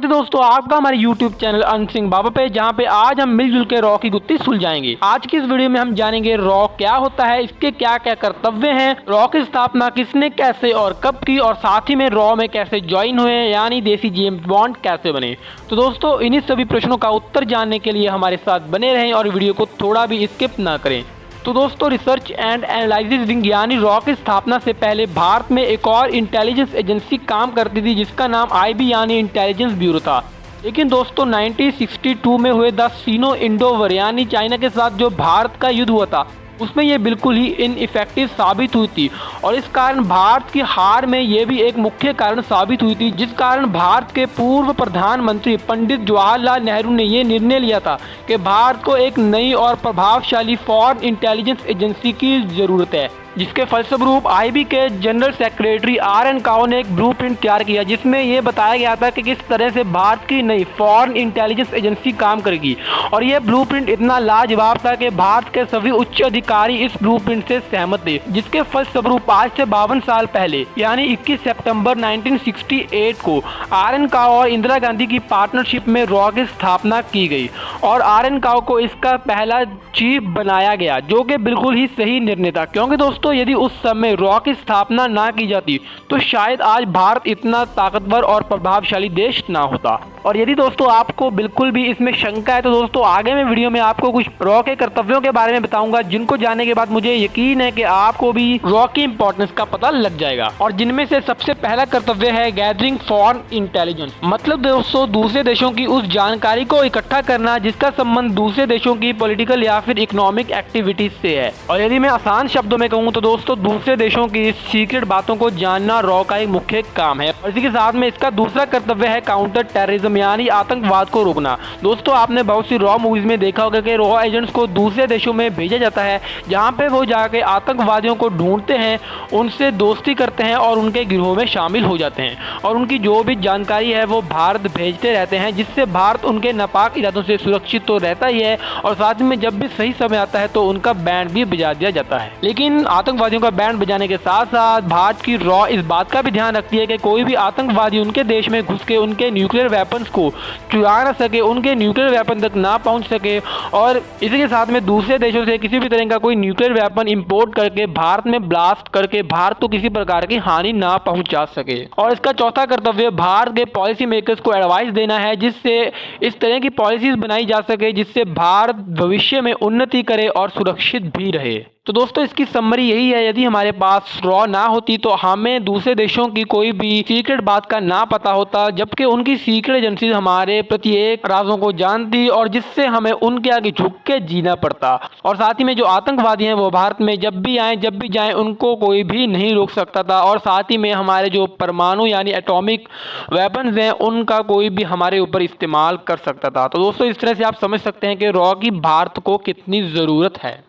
स्वागत है दोस्तों आपका हमारे YouTube चैनल अनंत सिंह बाबा पे, जहाँ पे आज हम मिलजुल के रॉ की गुत्थी सुलझाएंगे। आज की इस वीडियो में हम जानेंगे रॉ क्या होता है, इसके क्या क्या कर्तव्य हैं, रॉ की स्थापना किसने कैसे और कब की, और साथ ही में रॉ में कैसे ज्वाइन हुए, यानी देसी जेम्स बॉन्ड कैसे बने। तो दोस्तों इन्हीं सभी प्रश्नों का उत्तर जानने के लिए हमारे साथ बने रहें और वीडियो को थोड़ा भी स्किप ना करें। तो दोस्तों रिसर्च एंड एनालिसिस विंग यानी रॉ की स्थापना से पहले भारत में एक और इंटेलिजेंस एजेंसी काम करती थी जिसका नाम आईबी यानी इंटेलिजेंस ब्यूरो था। लेकिन दोस्तों 1962 में हुए द सिनो इंडो वॉर यानी चाइना के साथ जो भारत का युद्ध हुआ था उसमें ये बिल्कुल ही इनइफेक्टिव साबित हुई थी, और इस कारण भारत की हार में ये भी एक मुख्य कारण साबित हुई थी, जिस कारण भारत के पूर्व प्रधानमंत्री पंडित जवाहरलाल नेहरू ने ये निर्णय लिया था कि भारत को एक नई और प्रभावशाली फॉरेन इंटेलिजेंस एजेंसी की जरूरत है। जिसके फलस्वरूप आईबी के जनरल सेक्रेटरी आर.एन. काओ ने एक ब्लूप्रिंट तैयार किया जिसमें यह बताया गया था कि किस तरह से भारत की नई फॉरेन इंटेलिजेंस एजेंसी काम करेगी। और यह ब्लूप्रिंट इतना लाजवाब था कि भारत के सभी उच्च अधिकारी इस ब्लूप्रिंट से सहमत थे, जिसके फलस्वरूप आज से 52 साल पहले यानी 21 सितंबर 1968 को आर.एन. काओ और इंदिरा गांधी की पार्टनरशिप में रॉ की स्थापना की गई और आर.एन. काओ को इसका पहला चीफ बनाया गया, जो कि बिल्कुल ही सही निर्णय था। क्योंकि दोस्तों यदि उस समय रॉ की स्थापना ना की जाती तो शायद आज भारत इतना ताकतवर और प्रभावशाली देश ना होता। और यदि दोस्तों आपको बिल्कुल भी इसमें शंका है तो दोस्तों आगे में वीडियो में आपको कुछ रॉ के कर्तव्यों के बारे में बताऊंगा, जिनको जानने के बाद मुझे यकीन है कि आपको भी रॉ की इंपॉर्टेंस का पता लग जाएगा। और जिनमें से सबसे पहला कर्तव्य है गैदरिंग फॉरेन इंटेलिजेंस। मतलब दोस्तों दूसरे देशों की उस जानकारी को इकट्ठा करना जिसका संबंध दूसरे देशों की पॉलिटिकल या फिर इकोनॉमिक एक्टिविटीज से है। और यदि मैं आसान शब्दों में कहूँ तो दोस्तों दूसरे देशों की सीक्रेट बातों को जानना रॉ का एक मुख्य काम है। और इसी के साथ में इसका दूसरा कर्तव्य है काउंटर टेररिज्म यानी आतंकवाद को रोकना। दोस्तों आपने बहुत सी रॉ मूवीज में देखा होगा कि रॉ एजेंट्स को दूसरे देशों में भेजा जाता है, जहां पे वो जाके आतंकवादियों को ढूंढते हैं, उनसे दोस्ती करते हैं और उनके गिरोह में शामिल हो जाते हैं, और उनकी जो भी जानकारी है वो भारत भेजते रहते हैं, जिससे भारत उनके नापाक इरादों से सुरक्षित तो रहता ही है, और साथ में जब भी सही समय आता है तो उनका बैंड भी बजा दिया जाता है। लेकिन आतंकवादियों का बैंड बजाने के साथ साथ भारत की रॉ इस बात का भी ध्यान रखती है कि कोई भी आतंकवादी उनके देश में घुस के उनके न्यूक्लियर वेपन्स को चुरा न सके, उनके न्यूक्लियर वेपन तक ना पहुंच सके, और इसी के साथ में दूसरे देशों से किसी भी तरह का कोई न्यूक्लियर वेपन इंपोर्ट करके भारत में ब्लास्ट करके भारत को किसी प्रकार की हानि ना पहुंचा सके। और इसका चौथा कर्तव्य भारत के पॉलिसी मेकर्स को एडवाइस देना है, जिससे इस तरह की पॉलिसीज बनाई जा सके जिससे भारत भविष्य में उन्नति करे और सुरक्षित भी रहे। तो दोस्तों इसकी समरी यही है, यदि हमारे पास रॉ ना होती तो हमें दूसरे देशों की कोई भी सीक्रेट बात का ना पता होता, जबकि उनकी सीक्रेट एजेंसी हमारे प्रत्येक राजों को जानती, और जिससे हमें उनके आगे झुक के जीना पड़ता। और साथ ही में जो आतंकवादी हैं वो भारत में जब भी आए जब भी जाएं उनको कोई भी नहीं रोक सकता था, और साथ ही में हमारे जो परमाणु यानी एटॉमिक वेपन्स हैं उनका कोई भी हमारे ऊपर इस्तेमाल कर सकता था। तो दोस्तों इस तरह से आप समझ सकते हैं कि रॉ की भारत को कितनी ज़रूरत है।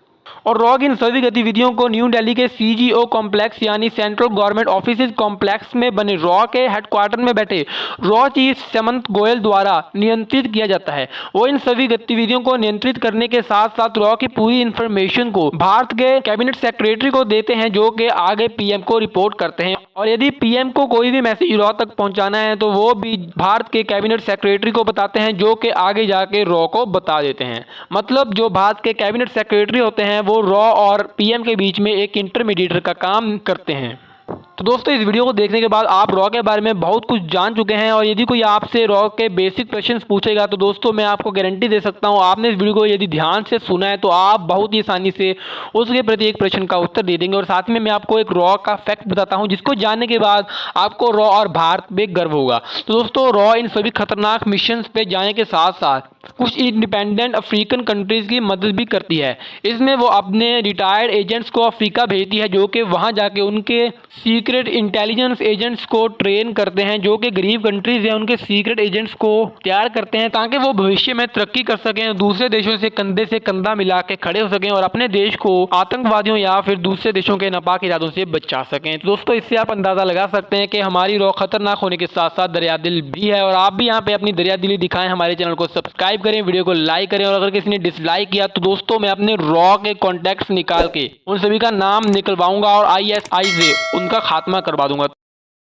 और रॉ की इन सभी गतिविधियों को न्यू दिल्ली के सीजीओ कॉम्प्लेक्स यानी सेंट्रल गवर्नमेंट ऑफिस कॉम्प्लेक्स में बने रॉ के हेडक्वार्टर में बैठे रॉ चीफ समंत गोयल द्वारा नियंत्रित किया जाता है। वो इन सभी गतिविधियों को नियंत्रित करने के साथ साथ रॉ की पूरी इंफॉर्मेशन को भारत के कैबिनेट सेक्रेटरी को देते हैं, जो कि आगे पीएम को रिपोर्ट करते हैं। और यदि पीएम को कोई भी मैसेज रॉ तक पहुंचाना है तो वो भी भारत के कैबिनेट सेक्रेटरी को बताते हैं, जो कि आगे जाके रॉ को बता देते हैं। मतलब जो भारत के कैबिनेट सेक्रेटरी होते हैं वो रॉ और पीएम के बीच में एक इंटरमीडिएटर का काम करते हैं। तो दोस्तों इस वीडियो को देखने के बाद आप रॉ के बारे में बहुत कुछ जान चुके हैं, और यदि कोई आपसे रॉ के बेसिक क्वेश्चंस पूछेगा तो दोस्तों मैं आपको गारंटी दे सकता हूं आपने इस वीडियो को यदि ध्यान से सुना है तो आप बहुत ही आसानी से उसके प्रति एक प्रश्न का उत्तर दे देंगे। और साथ में मैं आपको एक रॉ का फैक्ट बताता हूं जिसको जानने के बाद आपको रॉ और भारत पे गर्व होगा। तो दोस्तों रॉ इन सभी खतरनाक मिशन पे जाने के साथ साथ कुछ इंडिपेंडेंट अफ्रीकन कंट्रीज की मदद भी करती है। इसमें वो अपने रिटायर्ड एजेंट्स को अफ्रीका भेजती है, जो कि वहां जाके उनके सीक्रेट इंटेलिजेंस एजेंट्स को ट्रेन करते हैं, जो कि गरीब कंट्रीज हैं उनके सीक्रेट एजेंट्स को तैयार करते हैं ताकि वो भविष्य में तरक्की कर सकें, दूसरे देशों से कंधा मिला के खड़े हो सकें और अपने देश को आतंकवादियों या फिर दूसरे देशों के नापाक इरादों से बचा सकें। तो दोस्तों इससे आप अंदाजा लगा सकते हैं कि हमारी रॉ खतरनाक होने के साथ साथ दरियादिल भी है, और आप भी यहाँ पे अपनी दरियादिली दिखाएं। हमारे चैनल को सब्सक्राइब करें, वीडियो को लाइक करें, और अगर किसी ने डिसलाइक किया तो दोस्तों मैं अपने रॉ के कॉन्टैक्ट्स निकाल के उन सभी का नाम निकलवाऊंगा और ISI से उनका खात्मा करवा दूंगा।